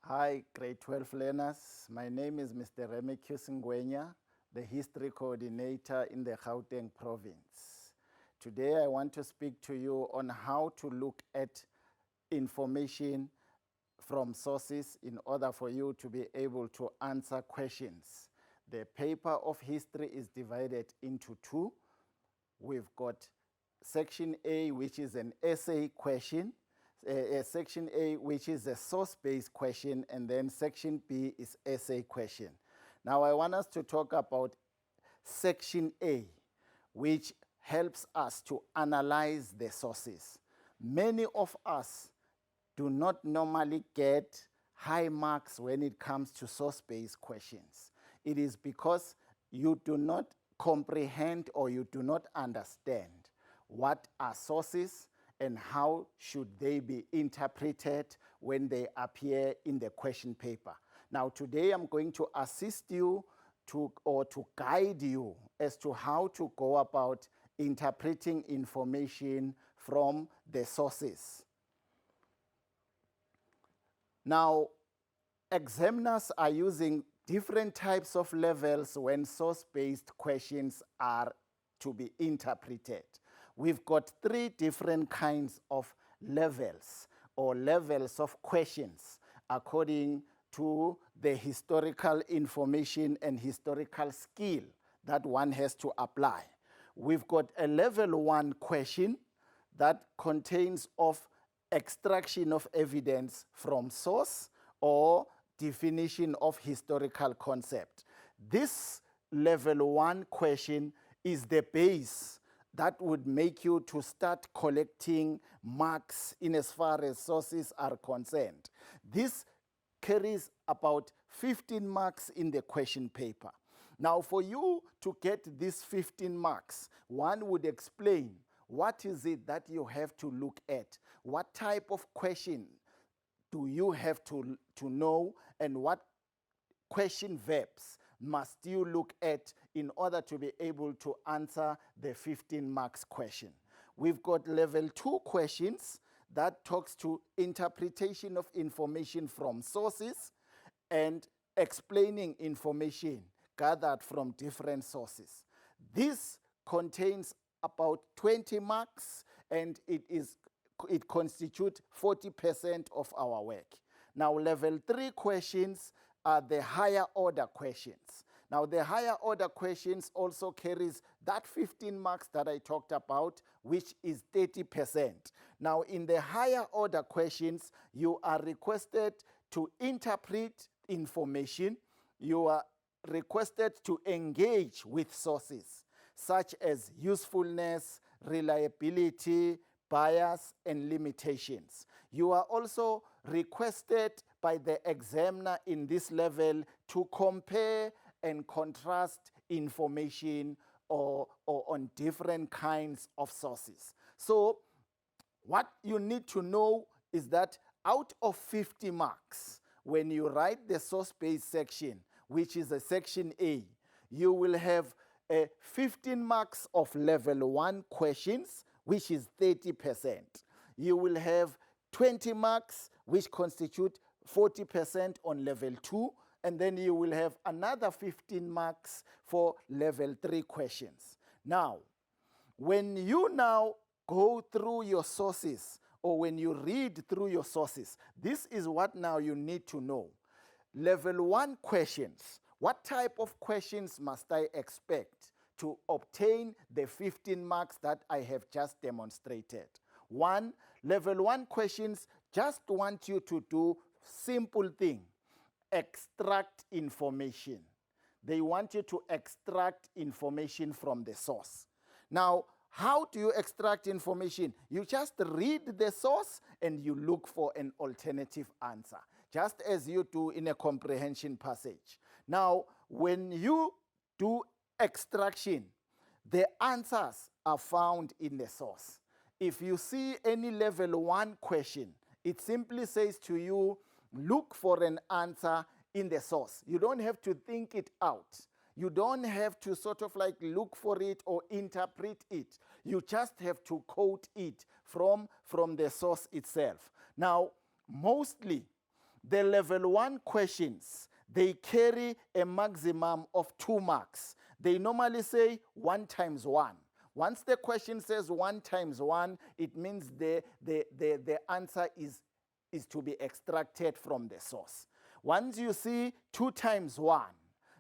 Hi, grade 12 learners. My name is Mr. Remy Ngwenya, the history coordinator in the Gauteng province. Today I want to speak to you on how to look at information from sources in order for you to be able to answer questions. The paper of history is divided into two. We've got section A, which is an essay question, section A, which is a source-based question, and then section B is essay question. Now I want us to talk about section A, which helps us to analyze the sources. Many of us do not normally get high marks when it comes to source-based questions. It is because you do not comprehend or you do not understand what are sources and how should they be interpreted when they appear in the question paper. Now today I'm going to assist you to guide you as to how to go about interpreting information from the sources. Now, examiners are using different types of levels when source-based questions are to be interpreted. We've got three different kinds of levels or levels of questions according to the historical information and historical skill that one has to apply. We've got a level 1 question that contains of extraction of evidence from source or definition of historical concept. This level 1 question is the base that would make you to start collecting marks in as far as sources are concerned. This carries about 15 marks in the question paper. Now for you to get these 15 marks, one would explain what is it that you have to look at? What type of question do you have to know, and what question verbs must you look at in order to be able to answer the 15 marks question? We've got level 2 questions that talks to interpretation of information from sources and explaining information gathered from different sources. This contains about 20 marks, and it constitutes 40% of our work. Now, level 3 questions are the higher order questions. Now, the higher order questions also carries that 15 marks that I talked about, which is 30%. Now, in the higher order questions, you are requested to interpret information. You are requested to engage with sources, such as usefulness, reliability, bias, and limitations. You are also requested by the examiner in this level to compare and contrast information or on different kinds of sources. So what you need to know is that out of 50 marks, when you write the source-based section, which is a section A, you will have 15 marks of level 1 questions, which is 30%. You will have 20 marks, which constitute 40% on level 2, and then you will have another 15 marks for level 3 questions. Now, when you now go through your sources, or when you read through your sources, this is what now you need to know. Level 1 questions. What type of questions must I expect to obtain the 15 marks that I have just demonstrated? One, level 1 questions just want you to do simple thing: extract information. They want you to extract information from the source. Now, how do you extract information? You just read the source and you look for an alternative answer, just as you do in a comprehension passage. Now, when you do extraction, the answers are found in the source. If you see any level 1 question, it simply says to you, look for an answer in the source. You don't have to think it out. You don't have to sort of like look for it or interpret it. You just have to quote it from the source itself. Now, mostly the level 1 questions, they carry a maximum of 2 marks. They normally say 1 times 1. Once the question says 1 times 1, it means the answer is to be extracted from the source. Once you see 2 times 1,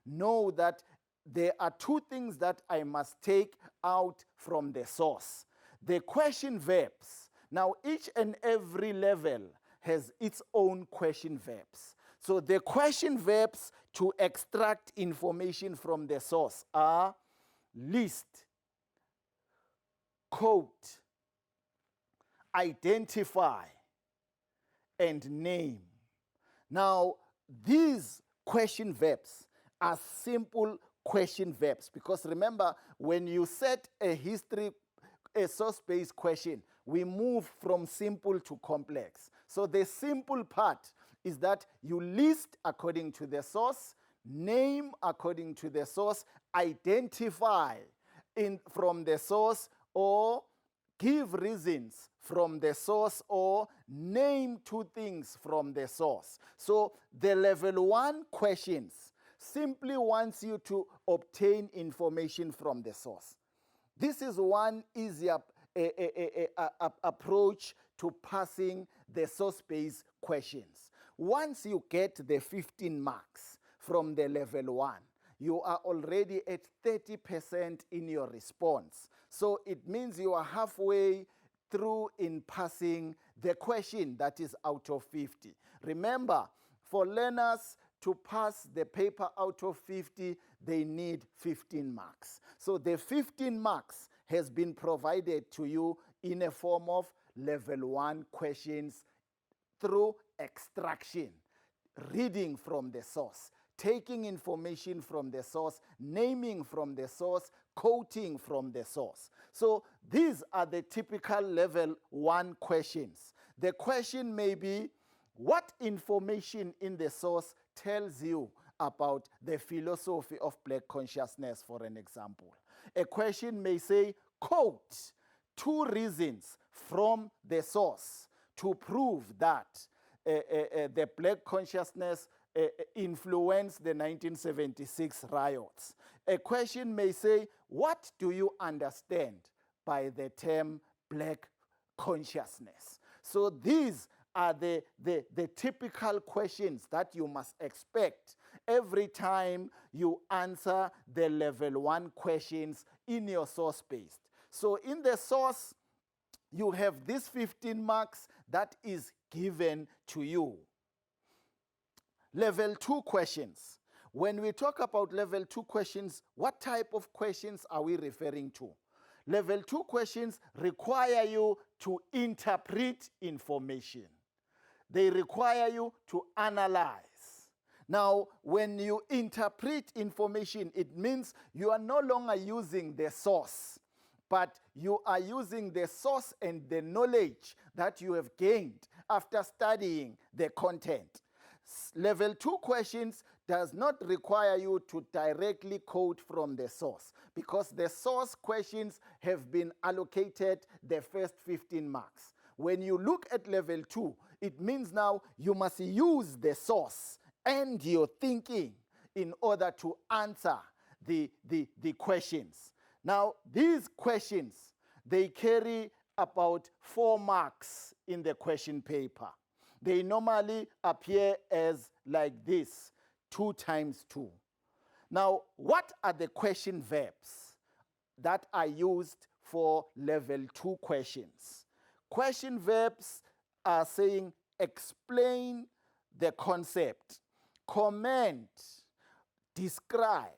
know that there are 2 things that I must take out from the source. The question verbs. Now, each and every level has its own question verbs. So the question verbs to extract information from the source are list, quote, identify, and name. Now, these question verbs are simple question verbs, because remember, when you set a source-based question, we move from simple to complex. So the simple part is that you list according to the source, name according to the source, identify from the source, or give reasons from the source, or name 2 things from the source. So the level 1 questions simply wants you to obtain information from the source. This is one easier approach to passing the source-based questions. Once you get the 15 marks from the level 1, you are already at 30% in your response. So it means you are halfway through in passing the question that is out of 50. Remember, for learners to pass the paper out of 50, they need 15 marks. So the 15 marks has been provided to you in a form of level 1 questions through extraction, reading from the source, taking information from the source, naming from the source, quoting from the source. So these are the typical level 1 questions. The question may be, what information in the source tells you about the philosophy of black consciousness, for an example? A question may say, quote 2 reasons from the source to prove that the black consciousness influenced the 1976 riots. A question may say, what do you understand by the term black consciousness? So these are the typical questions that you must expect every time you answer the level 1 questions in your source-based. So in the source, you have this 15 marks that is given to you. Level 2 questions. When we talk about level 2 questions, what type of questions are we referring to? Level 2 questions require you to interpret information. They require you to analyze. Now, when you interpret information, it means you are no longer using the source, but you are using the source and the knowledge that you have gained after studying the content. Level 2 questions does not require you to directly quote from the source, because the source questions have been allocated the first 15 marks. When you look at level 2, it means now you must use the source and your thinking in order to answer the questions. Now, these questions, they carry about 4 marks in the question paper. They normally appear as like this, 2 times 2. Now, what are the question verbs that are used for level 2 questions? Question verbs are saying explain the concept, comment, describe,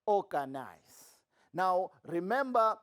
organize. Now, remember,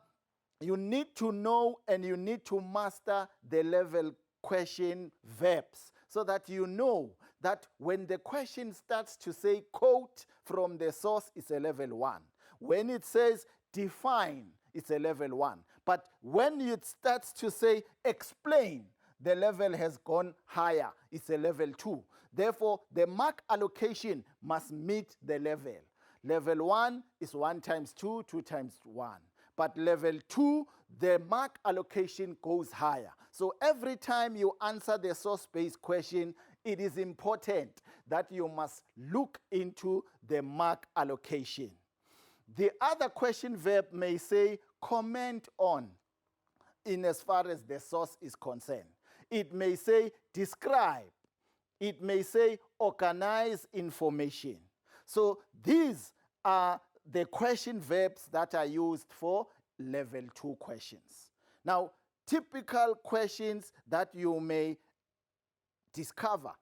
you need to know and you need to master the level question verbs so that you know that when the question starts to say quote from the source, it's a level 1. When it says define, it's a level 1. But when it starts to say explain, the level has gone higher. It's a level 2. Therefore, the mark allocation must meet the level. Level 1 is 1 times 2, 2 times 1. But level 2, the mark allocation goes higher. So every time you answer the source-based question, it is important that you must look into the mark allocation. The other question verb may say comment on in as far as the source is concerned. It may say describe. It may say organize information. So these are the question verbs that are used for level 2 questions. Now, typical questions that you may discover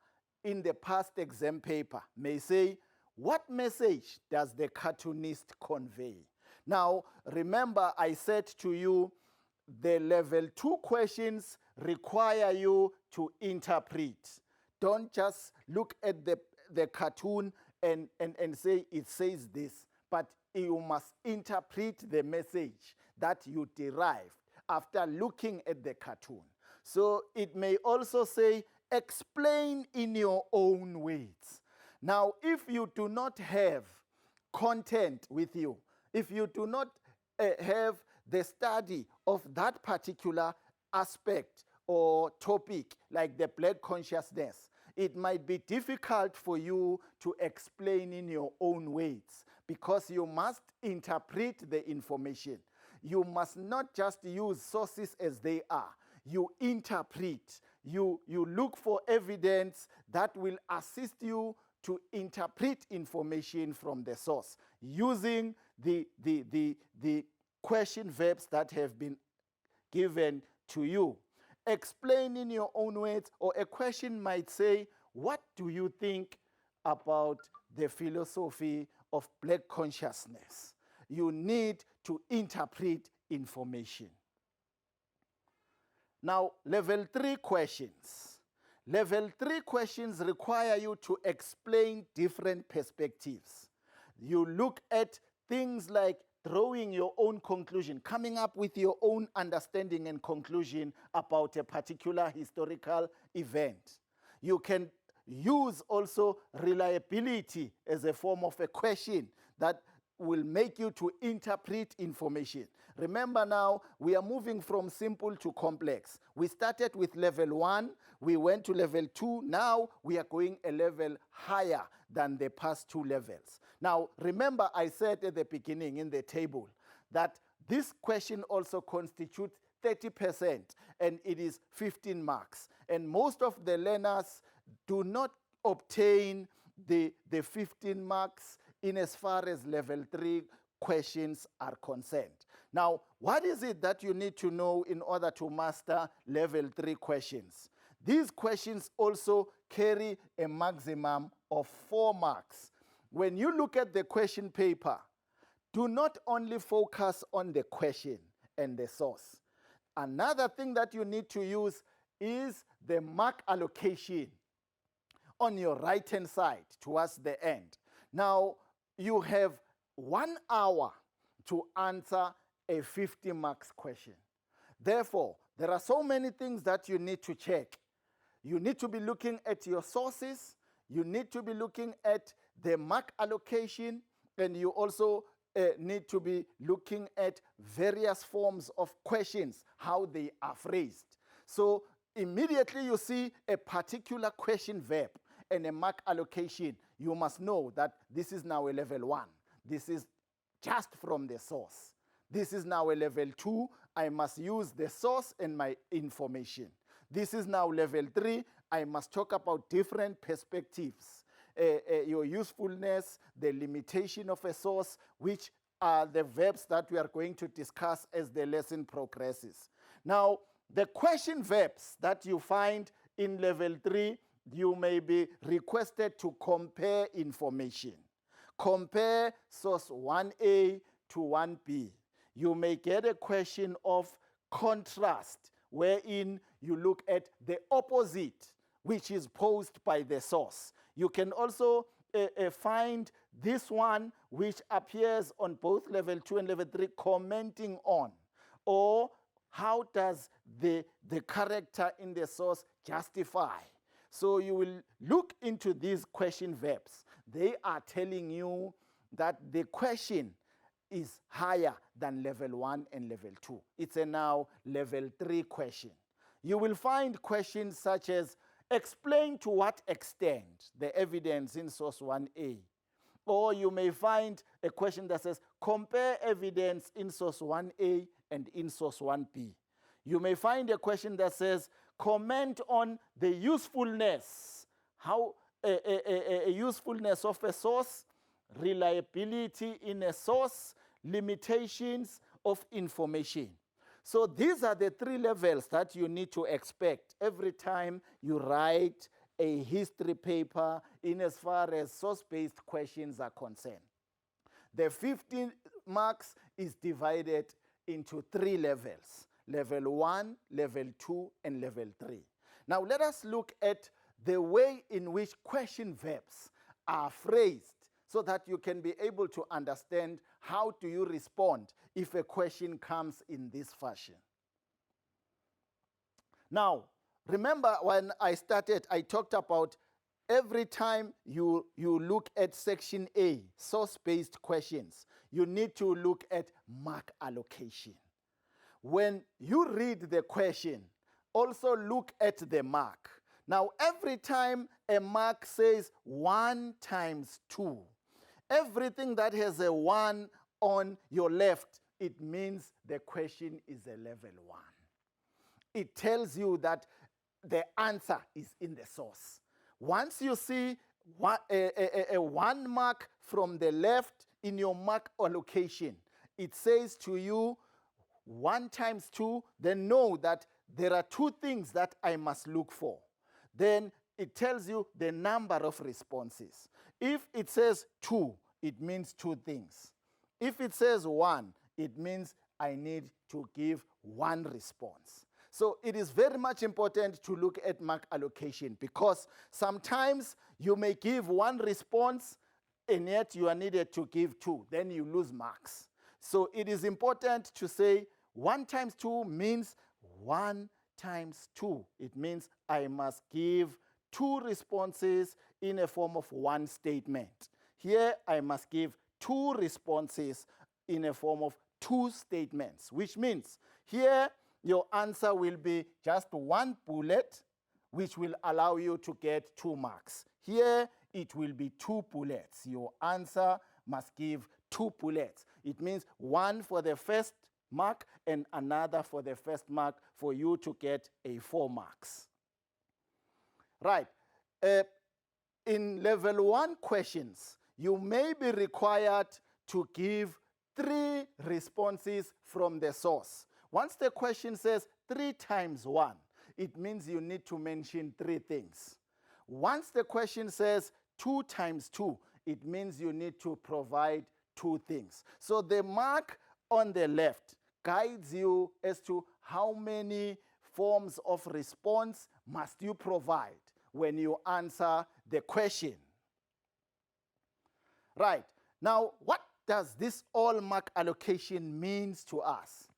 in the past exam paper may say, what message does the cartoonist convey? Now, remember I said to you, the level 2 questions require you to interpret. Don't just look at the cartoon and say it says this, but you must interpret the message that you derived after looking at the cartoon. So it may also say, explain in your own words. Now, if you do not have content with you, if you do not have the study of that particular aspect or topic, like the black consciousness, it might be difficult for you to explain in your own words because you must interpret the information. You must not just use sources as they are. You interpret. You look for evidence that will assist you to interpret information from the source using the question verbs that have been given to you. Explain in your own words, or a question might say, what do you think about the philosophy of black consciousness? You need to interpret information. Now, level 3 questions. Level 3 questions require you to explain different perspectives. You look at things like drawing your own conclusion, coming up with your own understanding and conclusion about a particular historical event. You can use also reliability as a form of a question that will make you to interpret information. Remember now, we are moving from simple to complex. We started with level 1, we went to level 2, now we are going a level higher than the past 2 levels. Now, remember I said at the beginning in the table that this question also constitutes 30% and it is 15 marks. And most of the learners do not obtain the 15 marks in as far as level 3 questions are concerned. Now, what is it that you need to know in order to master level 3 questions? These questions also carry a maximum of 4 marks. When you look at the question paper, do not only focus on the question and the source. Another thing that you need to use is the mark allocation on your right-hand side towards the end. Now, you have 1 hour to answer a 50 marks question. Therefore, there are so many things that you need to check. You need to be looking at your sources, you need to be looking at the mark allocation, and you also need to be looking at various forms of questions, how they are phrased. So immediately you see a particular question verb and a mark allocation, you must know that this is now a level 1. This is just from the source. This is now a level 2. I must use the source and my information. This is now level 3. I must talk about different perspectives. Your usefulness, the limitation of a source, which are the verbs that we are going to discuss as the lesson progresses. Now, the question verbs that you find in level 3, you may be requested to compare information. Compare source 1A to 1B. You may get a question of contrast, wherein you look at the opposite, which is posed by the source. You can also find this one, which appears on both level 2 and level 3, commenting on, or how does the character in the source justify. So you will look into these question verbs. They are telling you that the question is higher than level 1 and level 2. It's a now level 3 question. You will find questions such as Explain to what extent the evidence in source 1A. Or you may find a question that says, compare evidence in source 1A and in source 1B. You may find a question that says, comment on the usefulness, a usefulness of a source, reliability in a source, limitations of information. So these are the three levels that you need to expect every time you write a history paper in as far as source-based questions are concerned. The 15 marks is divided into three levels: level 1, level 2, and level 3. Now let us look at the way in which question verbs are phrased so that you can be able to understand how do you respond if a question comes in this fashion. Now, remember when I started, I talked about every time you look at section A, source-based questions, you need to look at mark allocation. When you read the question, also look at the mark. Now, every time a mark says 1 times 2, everything that has a 1 on your left, it means the question is a level 1. It tells you that the answer is in the source. Once you see a 1 mark from the left in your mark allocation, it says to you 1 times 2, then know that there are 2 things that I must look for. Then it tells you the number of responses. If it says 2, it means 2 things. If it says 1, it means I need to give 1 response. So it is very much important to look at mark allocation, because sometimes you may give 1 response and yet you are needed to give 2. Then you lose marks. So it is important to say 1 times 2 means 1 times 2. It means I must give 2 responses in a form of 1 statement. Here I must give 2 responses in a form of 2 statements, which means here your answer will be just 1 bullet, which will allow you to get 2 marks. Here it will be 2 bullets. Your answer must give 2 bullets. It means 1 for the first mark and another for the first mark for you to get a 4 marks. Right. In level 1 questions, you may be required to give 3 responses from the source. Once the question says 3 times 1, it means you need to mention 3 things. Once the question says 2 times 2, it means you need to provide 2 things. So the mark on the left guides you as to how many forms of response must you provide when you answer the question. Right. Now, what does this all mark allocation means to us?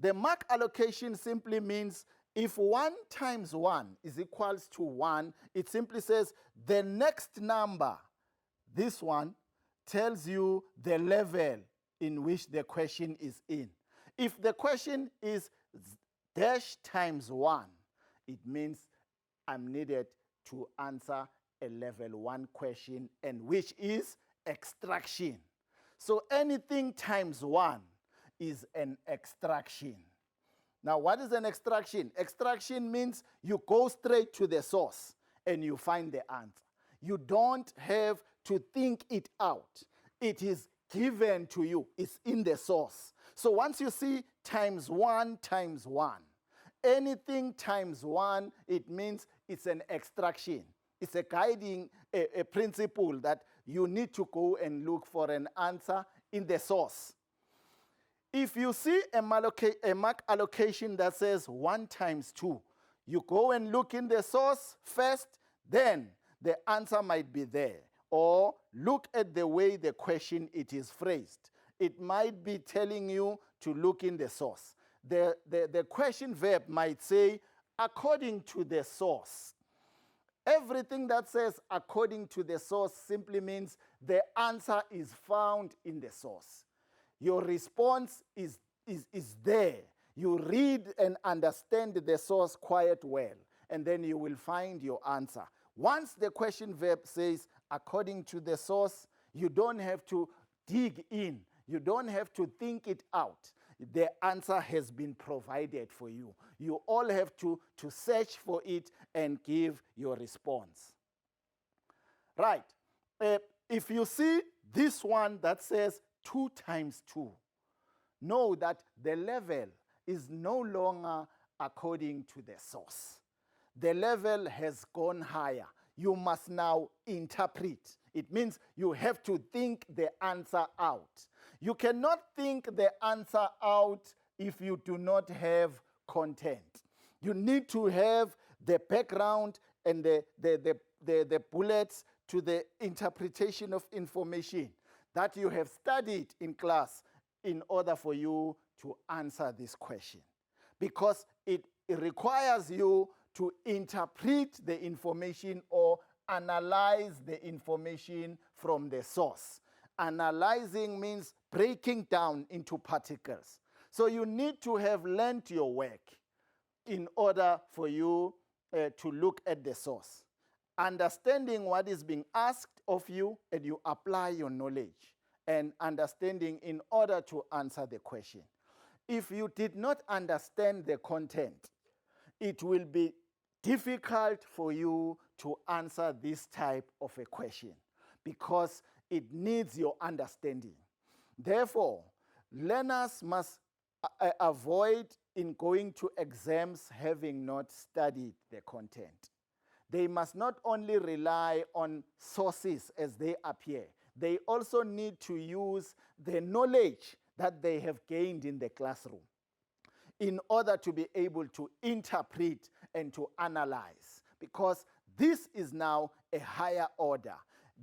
The mark allocation simply means if 1 times 1 is equals to 1, it simply says the next number, this one, tells you the level in which the question is in. If the question is dash times 1, it means I'm needed to answer a level 1 question, and which is extraction. So anything times 1 is an extraction. Now, what is an extraction? Extraction means you go straight to the source and you find the answer. You don't have to think it out. It is given to you. It's in the source. So once you see times 1 times 1, anything times 1, it means it's an extraction. It's a guiding a principle that you need to go and look for an answer in the source. If you see a mark allocation that says 1 times 2, you go and look in the source first, then the answer might be there. Or look at the way the question it is phrased. It might be telling you to look in the source. The question verb might say, according to the source. Everything that says according to the source simply means the answer is found in the source. Your response is there. You read and understand the source quite well. and then you will find your answer. Once the question verb says, according to the source, you don't have to dig in. You don't have to think it out. The answer has been provided for you. You all have to search for it and give your response. Right. If you see this one that says 2 times 2, know that the level is no longer according to the source. The level has gone higher. You must now interpret. It means you have to think the answer out. You cannot think the answer out if you do not have content. You need to have the background and the bullets to the interpretation of information that you have studied in class in order for you to answer this question. Because it requires you to interpret the information or analyze the information from the source. Analyzing means breaking down into particles. So you need to have learned your work in order for you to look at the source. Understanding what is being asked of you, and you apply your knowledge and understanding in order to answer the question. If you did not understand the content, it will be difficult for you to answer this type of a question because it needs your understanding. Therefore, learners must avoid in going to exams having not studied the content. They must not only rely on sources as they appear, they also need to use the knowledge that they have gained in the classroom in order to be able to interpret and to analyze, because this is now a higher order.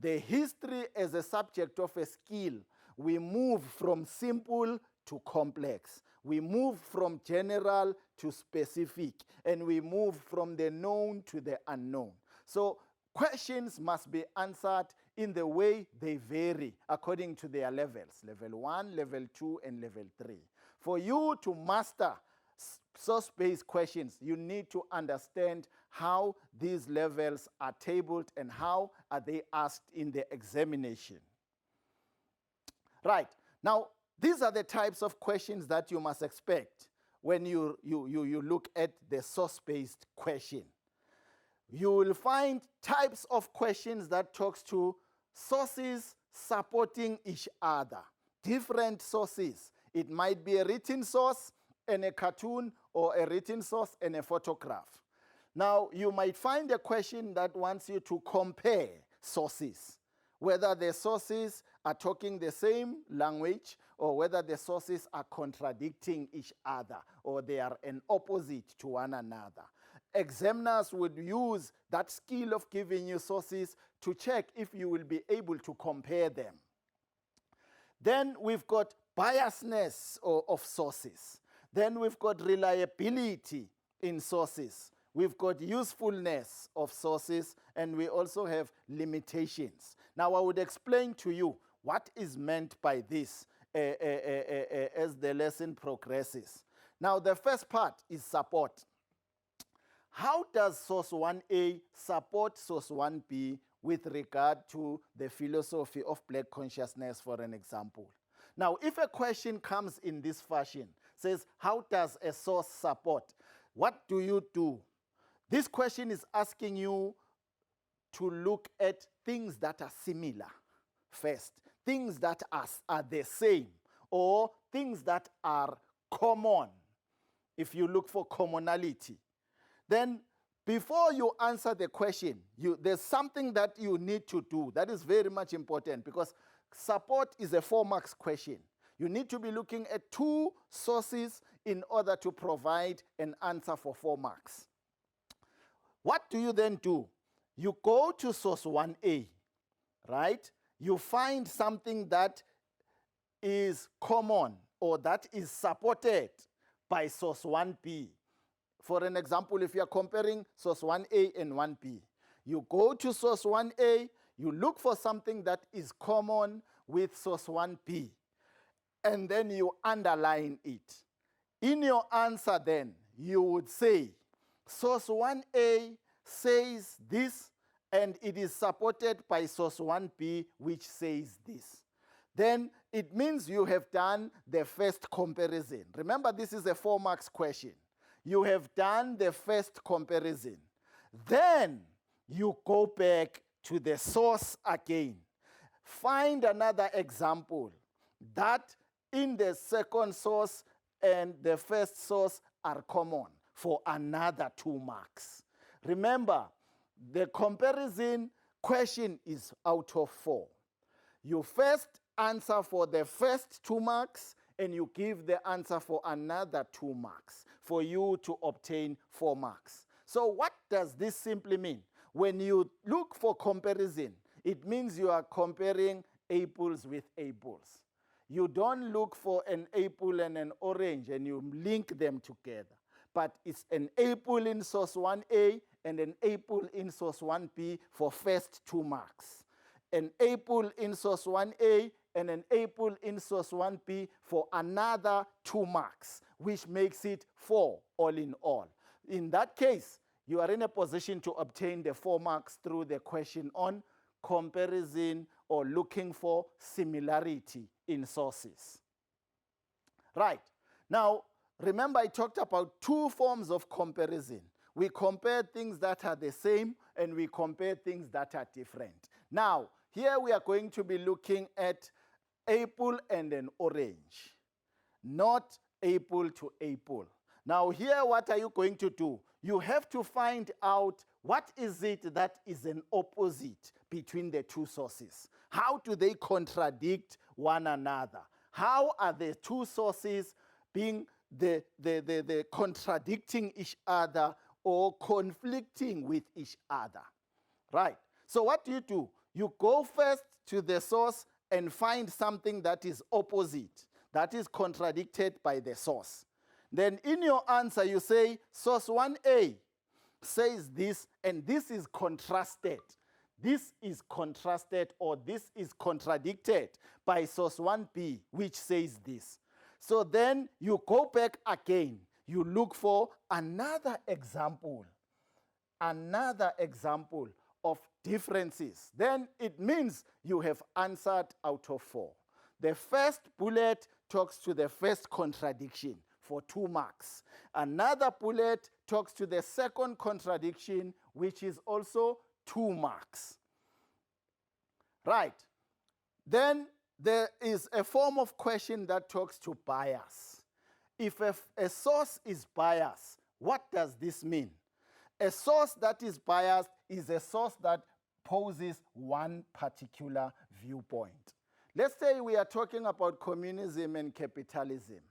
The history as a subject of a skill, we move from simple to complex. We move from general to specific, and we move from the known to the unknown. So questions must be answered in the way they vary according to their levels, level 1, level 2, and level 3. For you to master source-based questions, you need to understand how these levels are tabled and how are they asked in the examination. Right. Now, these are the types of questions that you must expect when you look at the source-based question. You will find types of questions that talks to sources supporting each other, different sources. It might be a written source and a cartoon, or a written source and a photograph. Now, you might find a question that wants you to compare sources, whether the sources are talking the same language or whether the sources are contradicting each other or they are an opposite to one another. Examiners would use that skill of giving you sources to check if you will be able to compare them. Then we've got biasness of sources. Then we've got reliability in sources. We've got usefulness of sources, and we also have limitations. Now, I would explain to you what is meant by this as the lesson progresses. Now, the first part is support. How does source 1A support source 1B with regard to the philosophy of black consciousness, for an example? Now, if a question comes in this fashion, says, how does a source support? What do you do? This question is asking you to look at things that are similar first, things that are the same, or things that are common, if you look for commonality. Then before you answer the question, there's something that you need to do that is very much important, because support is a 4 marks question. You need to be looking at 2 sources in order to provide an answer for 4 marks. What do you then do? You go to source 1A, right? You find something that is common or that is supported by source 1B. For an example, if you are comparing source 1A and 1B, you go to source 1A, you look for something that is common with source 1B, and then you underline it. In your answer then, you would say, source 1A says this, and it is supported by source 1B, which says this. Then it means you have done the first comparison. Remember, this is a 4 marks question. You have done the first comparison. Then you go back to the source again. Find another example that in the second source and the first source are common for another 2 marks. Remember, the comparison question is out of 4. You first answer for the first 2 marks, and you give the answer for another 2 marks for you to obtain 4 marks. So what does this simply mean? When you look for comparison, it means you are comparing apples with apples. You don't look for an apple and an orange and you link them together. But it's an apple in source 1A and an apple in source 1B for first 2 marks. An apple in source 1A and an apple in source 1B for another 2 marks, which makes it 4 all in all. In that case, you are in a position to obtain the 4 marks through the question on comparison or looking for similarity in sources. Right. Now, remember I talked about 2 forms of comparison. We compare things that are the same and we compare things that are different. Now, here we are going to be looking at apple and an orange, not apple to apple. Now here, what are you going to do? You have to find out what is it that is an opposite between the 2 sources. How do they contradict one another? How are the 2 sources being the contradicting each other or conflicting with each other? Right. So what do? You go first to the source and find something that is opposite, that is contradicted by the source. Then in your answer, you say source 1A says this, and this is contrasted. This is contrasted, or this is contradicted by source 1B, which says this. So then you go back again. You look for another example of differences. Then it means you have answered out of 4. The first bullet talks to the first contradiction for 2 marks. Another bullet talks to the second contradiction, which is also 2 marks. Right. Then there is a form of question that talks to bias. If a source is biased, what does this mean? A source that is biased is a source that poses one particular viewpoint. Let's say we are talking about communism and capitalism.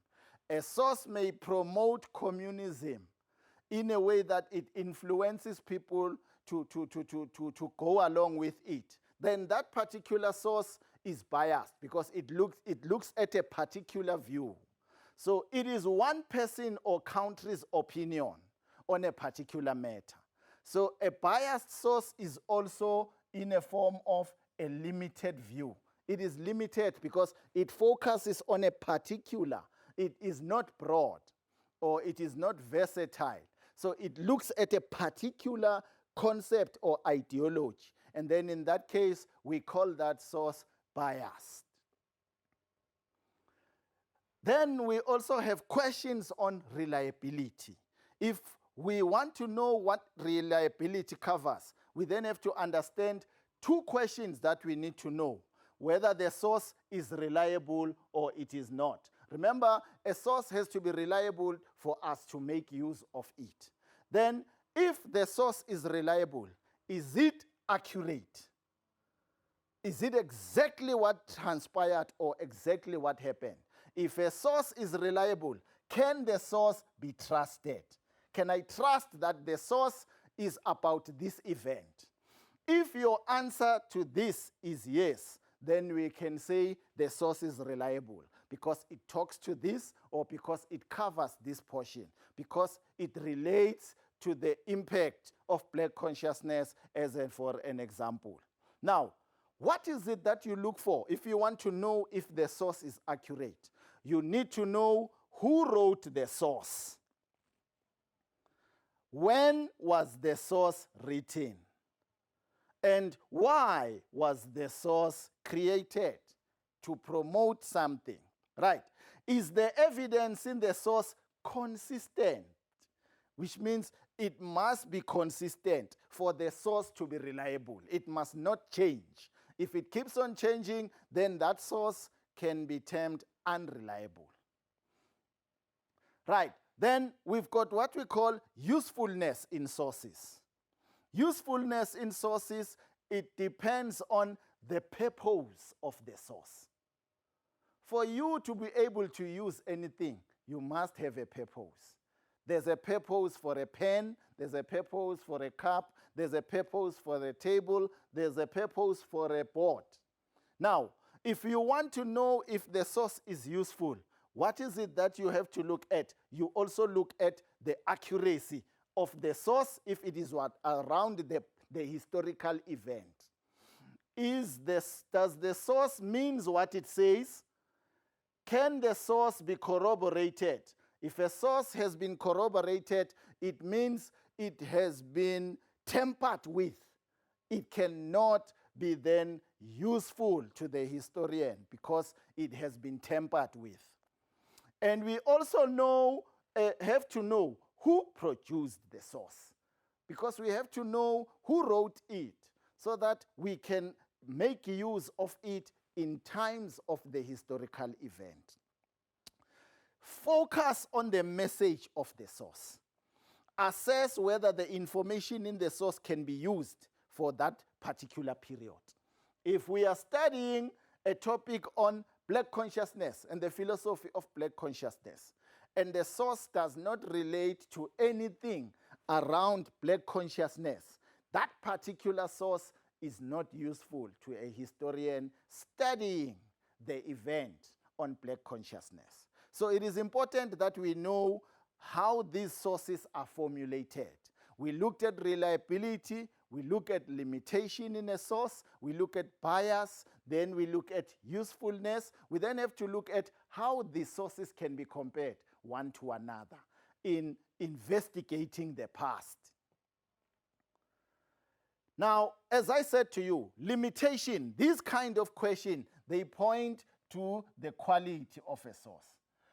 A source may promote communism in a way that it influences people to go along with it. Then that particular source is biased because it looks at a particular view. So it is one person or country's opinion on a particular matter. So a biased source is also in a form of a limited view. It is limited because it focuses on a particular. It is not broad or it is not versatile. So it looks at a particular concept or ideology. And then in that case, we call that source biased. Then we also have questions on reliability. If we want to know what reliability covers, we then have to understand 2 questions that we need to know: whether the source is reliable or it is not. Remember, a source has to be reliable for us to make use of it. Then, if the source is reliable, is it accurate? Is it exactly what transpired or exactly what happened? If a source is reliable, can the source be trusted? Can I trust that the source is about this event? If your answer to this is yes, then we can say the source is reliable because it talks to this or because it covers this portion, because it relates to the impact of Black consciousness, for an example. Now, what is it that you look for if you want to know if the source is accurate? You need to know who wrote the source. when was the source written? And why was the source created? To promote something, right? Is the evidence in the source consistent? Which means it must be consistent for the source to be reliable. It must not change. If it keeps on changing, then that source can be termed unreliable. Right, then we've got what we call usefulness in sources. Usefulness in sources, it depends on the purpose of the source. For you to be able to use anything, you must have a purpose. There's a purpose for a pen, there's a purpose for a cup, there's a purpose for a table, there's a purpose for a board. Now, if you want to know if the source is useful, what is it that you have to look at? You also look at the accuracy of the source if it is around the historical event. Does the source means what it says? Can the source be corroborated? If a source has been corroborated, it means it has been tampered with. It cannot be then useful to the historian because it has been tampered with. And we also have to know who produced the source, because we have to know who wrote it so that we can make use of it in times of the historical event. Focus on the message of the source. Assess whether the information in the source can be used for that particular period. If we are studying a topic on Black consciousness and the philosophy of Black consciousness, and the source does not relate to anything around Black consciousness, that particular source is not useful to a historian studying the event on Black consciousness. So it is important that we know how these sources are formulated. We looked at reliability, we look at limitation in a source, we look at bias, then we look at usefulness. We then have to look at how these sources can be compared one to another in investigating the past. Now, as I said to you, limitation, these kind of questions, they point to the quality of a source.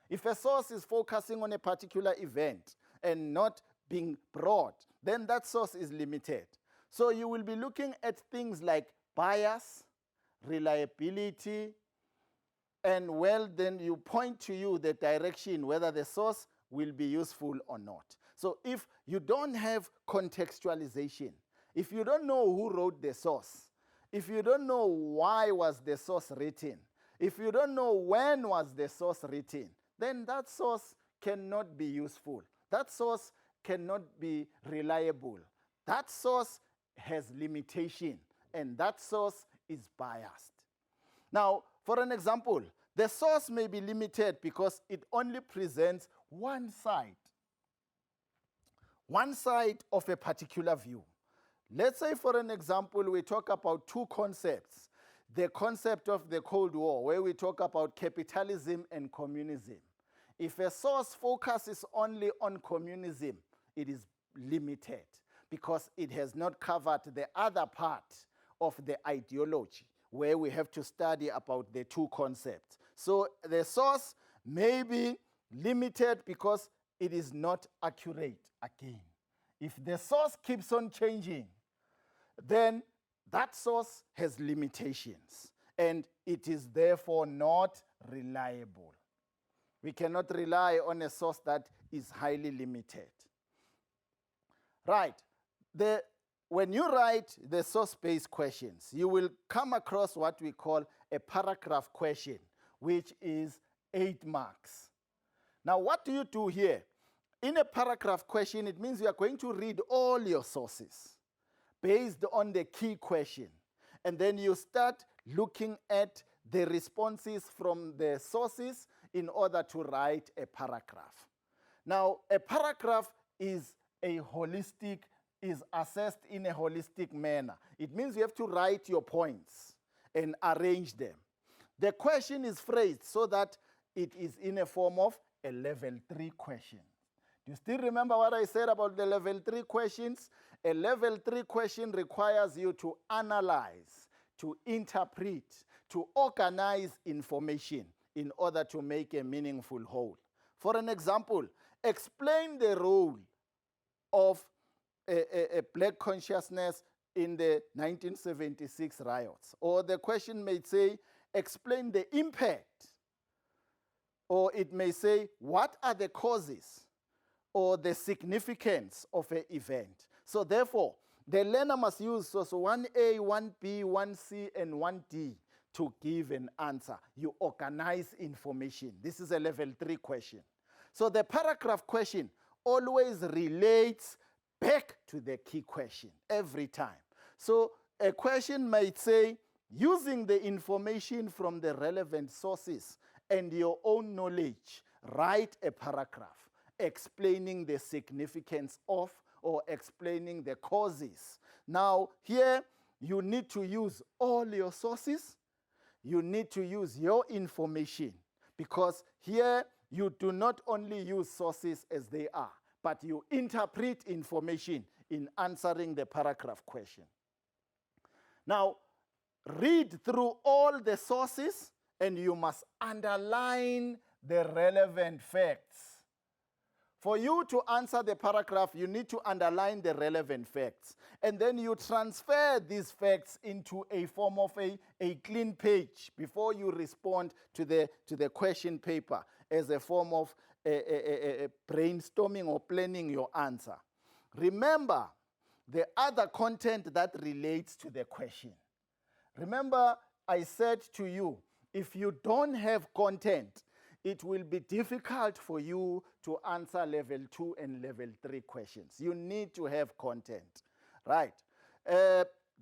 If a source is focusing on a particular event and not being broad, then that source is limited. So you will be looking at things like bias, reliability, and then you point to you the direction whether the source will be useful or not. So if you don't have contextualization, if you don't know who wrote the source, if you don't know why was the source written, if you don't know when was the source written, then that source cannot be useful. That source cannot be reliable. That source has limitation, and that source is biased. Now, for an example, the source may be limited because it only presents one side of a particular view. Let's say, for an example, we talk about two concepts. The concept of the Cold War, where we talk about capitalism and communism. If a source focuses only on communism, it is limited because it has not covered the other part of the ideology, where we have to study about the two concepts. So the source may be limited because it is not accurate again. If the source keeps on changing, then that source has limitations, and it is therefore not reliable. We cannot rely on a source that is highly limited. Right. When you write the source-based questions, you will come across what we call a paragraph question, which is 8 marks. Now, what do you do here? In a paragraph question, it means you are going to read all your sources based on the key question. And then you start looking at the responses from the sources in order to write a paragraph. Now, a paragraph is assessed in a holistic manner. It means you have to write your points and arrange them. The question is phrased so that it is in a form of a level 3 question. You still remember what I said about the level 3 questions? A level 3 question requires you to analyze, to interpret, to organize information in order to make a meaningful whole. For an example, explain the role of a black consciousness in the 1976 riots. Or the question may say, explain the impact. Or it may say, what are the causes or the significance of an event? So therefore, the learner must use source 1A, 1B, 1C, and 1D to give an answer. You organize information. This is a level 3 question. So the paragraph question always relates back to the key question every time. So a question might say, using the information from the relevant sources and your own knowledge, write a paragraph explaining the significance of or explaining the causes. Now, here you need to use all your sources. You need to use your information, because here you do not only use sources as they are, but you interpret information in answering the paragraph question. Now, read through all the sources and you must underline the relevant facts. For you to answer the paragraph, you need to underline the relevant facts. And then you transfer these facts into a form of a clean page before you respond to the question paper as a form of brainstorming or planning your answer. Remember the other content that relates to the question. Remember, I said to you, if you don't have content, it will be difficult for you to answer level 2 and level 3 questions. You need to have content, right?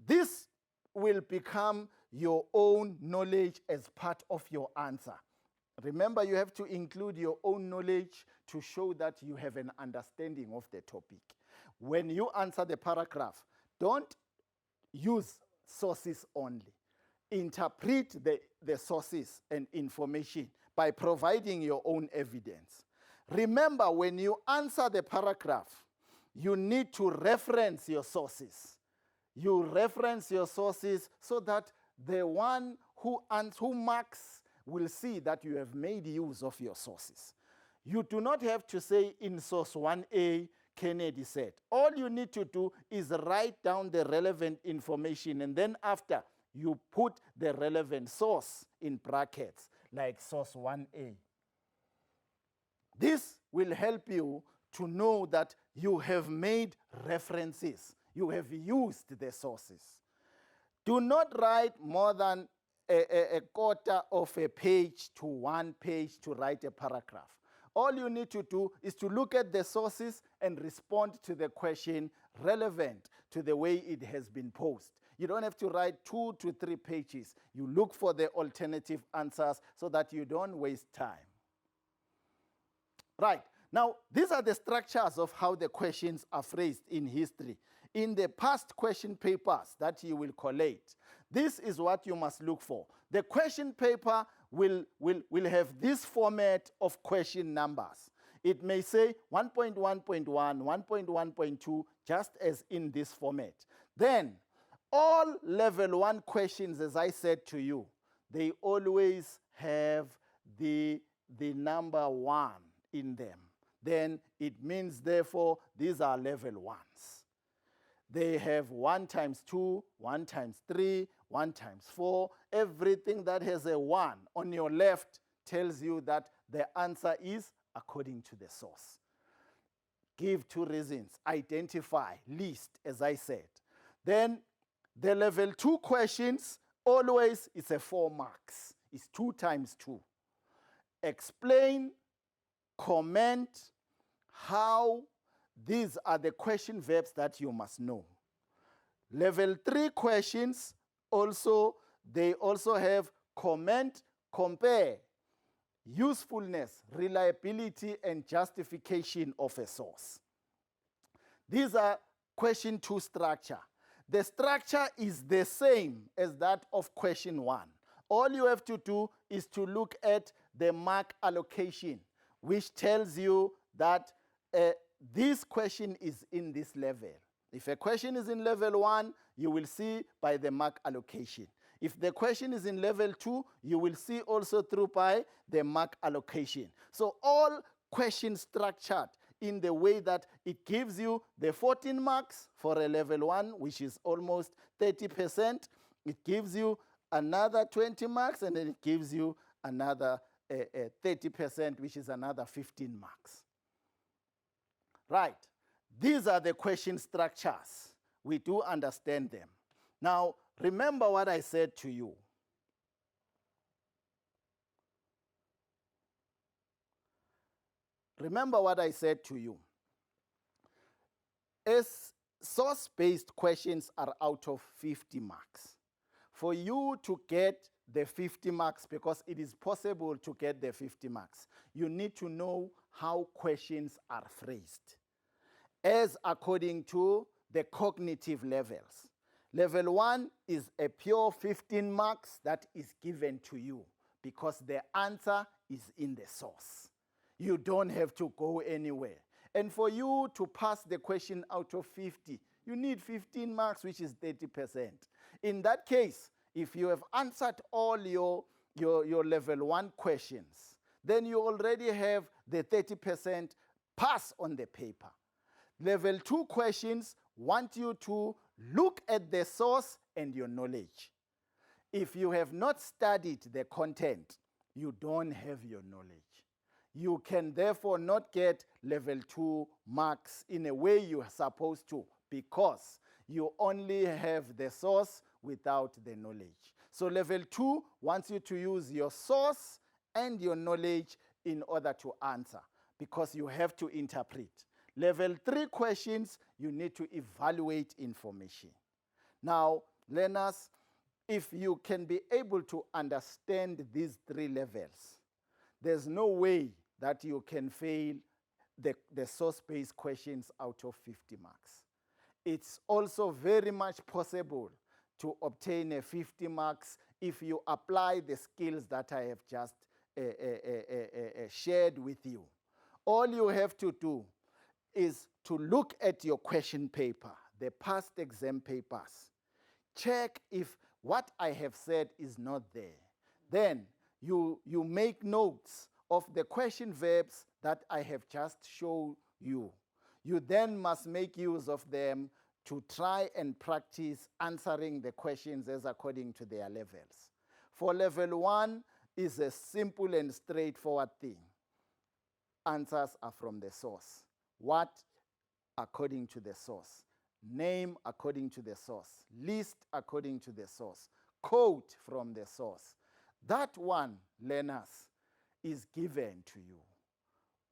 This will become your own knowledge as part of your answer. Remember, you have to include your own knowledge to show that you have an understanding of the topic. When you answer the paragraph, don't use sources only. Interpret the sources and information by providing your own evidence. Remember, when you answer the paragraph, you need to reference your sources. You reference your sources so that the one who marks will see that you have made use of your sources. You do not have to say in source 1A, Kennedy said. All you need to do is write down the relevant information, and then after, you put the relevant source in brackets, like source 1A. This will help you to know that you have made references. You have used the sources. Do not write more than a quarter of a page to 1 page to write a paragraph. All you need to do is to look at the sources and respond to the question relevant to the way it has been posed. You don't have to write 2 to 3 pages. You look for the alternative answers so that you don't waste time. Right. Now, these are the structures of how the questions are phrased in history. In the past question papers that you will collate, this is what you must look for. The question paper will have this format of question numbers. It may say 1.1.1, 1.1.2, just as in this format. Then, all level 1 questions, as I said to you, they always have the number 1 in them. Then it means, therefore, these are level 1s. They have 1 times 2, 1 times 3, 1 times 4. Everything that has a 1 on your left tells you that the answer is according to the source. Give 2 reasons. Identify, list, as I said. Then the level 2 questions, always it's a 4 marks. It's 2 times 2. Explain, comment how these are the question verbs that you must know. Level 3 questions they also have comment, compare, usefulness, reliability, and justification of a source. These are question 2 structure. The structure is the same as that of question 1. All you have to do is to look at the mark allocation, which tells you that this question is in this level. If a question is in level 1, you will see by the mark allocation. If the question is in level 2, you will see also through by the mark allocation. So all questions structured in the way that it gives you the 14 marks for a level 1, which is almost 30%. It gives you another 20 marks, and then it gives you another 30%, which is another 15 marks. Right. These are the question structures. We do understand them. Now, remember what I said to you. Remember what I said to you. As source-based questions are out of 50 marks. For you to get the 50 marks, because it is possible to get the 50 marks, you need to know how questions are phrased, as according to the cognitive levels. Level 1 is a pure 15 marks that is given to you because the answer is in the source. You don't have to go anywhere. And for you to pass the question out of 50, you need 15 marks, which is 30%. In that case, if you have answered all your level 1 questions, then you already have the 30% pass on the paper. Level 2 questions want you to look at the source and your knowledge. If you have not studied the content, you don't have your knowledge. You can therefore not get level 2 marks in a way you are supposed to, because you only have the source without the knowledge. So level 2 wants you to use your source and your knowledge in order to answer, because you have to interpret. Level 3 questions, you need to evaluate information. Now, learners, if you can be able to understand these 3 levels, there's no way that you can fail the source-based questions out of 50 marks. It's also very much possible to obtain a 50 marks if you apply the skills that I have just shared with you. All you have to do is to look at your question paper, the past exam papers. Check if what I have said is not there. Then you make notes of the question verbs that I have just shown you. You then must make use of them to try and practice answering the questions as according to their levels. For level 1 is a simple and straightforward thing. Answers are from the source. What? According to the source. Name according to the source. List according to the source. Quote from the source. That one, learners, is given to you.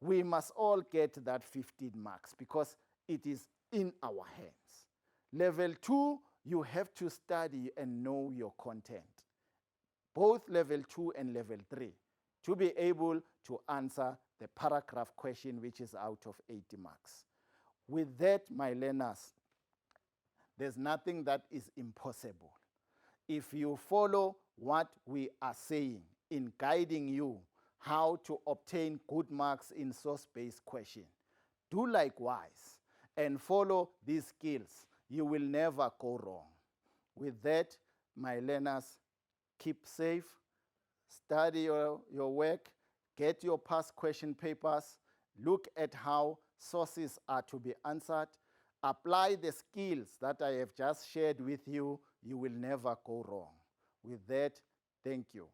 We must all get that 15 marks because it is in our hands. Level 2, you have to study and know your content. Both level 2 and level 3, to be able to answer the paragraph question, which is out of 80 marks. With that, my learners, there's nothing that is impossible. If you follow what we are saying in guiding you how to obtain good marks in source-based question, do likewise and follow these skills. You will never go wrong. With that, my learners, keep safe, study your work, get your past question papers, look at how sources are to be answered, apply the skills that I have just shared with you. You will never go wrong. With that, thank you.